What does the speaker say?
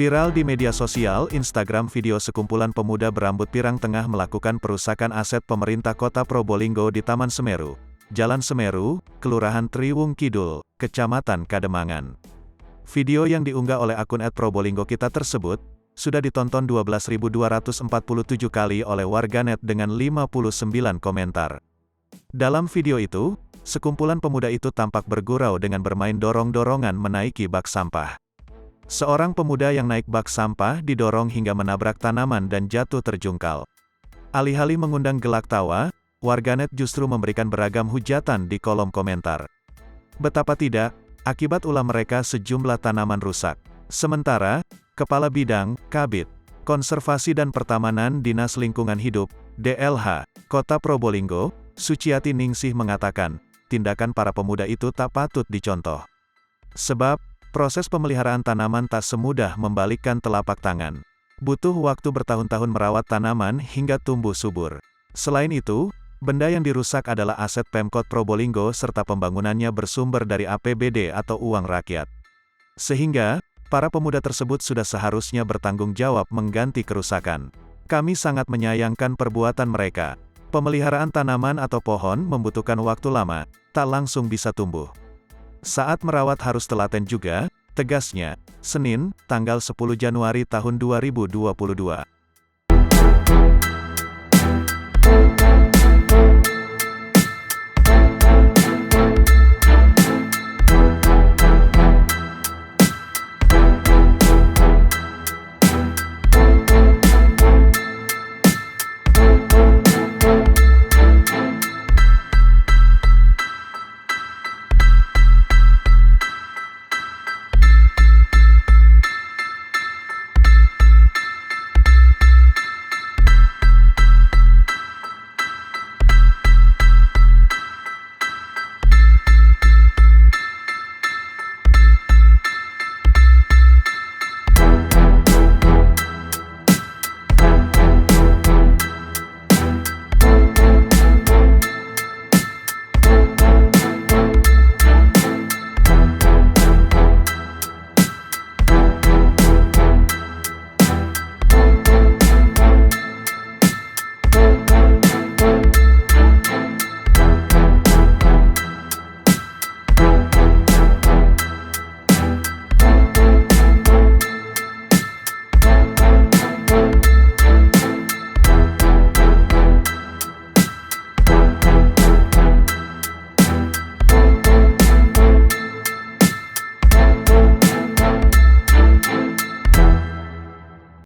Viral di media sosial Instagram video sekumpulan pemuda berambut pirang tengah melakukan perusakan aset pemerintah kota Probolinggo di Taman Semeru, Jalan Semeru, Kelurahan Triwung Kidul, Kecamatan Kademangan. Video yang diunggah oleh akun @probolinggo-kita tersebut, sudah ditonton 12.247 kali oleh warganet dengan 59 komentar. Dalam video itu, sekumpulan pemuda itu tampak bergurau dengan bermain dorong-dorongan menaiki bak sampah. Seorang pemuda yang naik bak sampah didorong hingga menabrak tanaman dan jatuh terjungkal. Alih-alih mengundang gelak tawa, warganet justru memberikan beragam hujatan di kolom komentar. Betapa tidak, akibat ulah mereka sejumlah tanaman rusak. Sementara, Kepala Bidang, Kabid, Konservasi dan Pertamanan Dinas Lingkungan Hidup, DLH, Kota Probolinggo, Suciati Ningsih mengatakan, tindakan para pemuda itu tak patut dicontoh. Sebab, proses pemeliharaan tanaman tak semudah membalikkan telapak tangan. Butuh waktu bertahun-tahun merawat tanaman hingga tumbuh subur. Selain itu, benda yang dirusak adalah aset Pemkot Probolinggo serta pembangunannya bersumber dari APBD atau uang rakyat. Sehingga, para pemuda tersebut sudah seharusnya bertanggung jawab mengganti kerusakan. Kami sangat menyayangkan perbuatan mereka. Pemeliharaan tanaman atau pohon membutuhkan waktu lama, tak langsung bisa tumbuh. Saat merawat harus telaten juga, tegasnya, Senin, tanggal 10 Januari tahun 2022.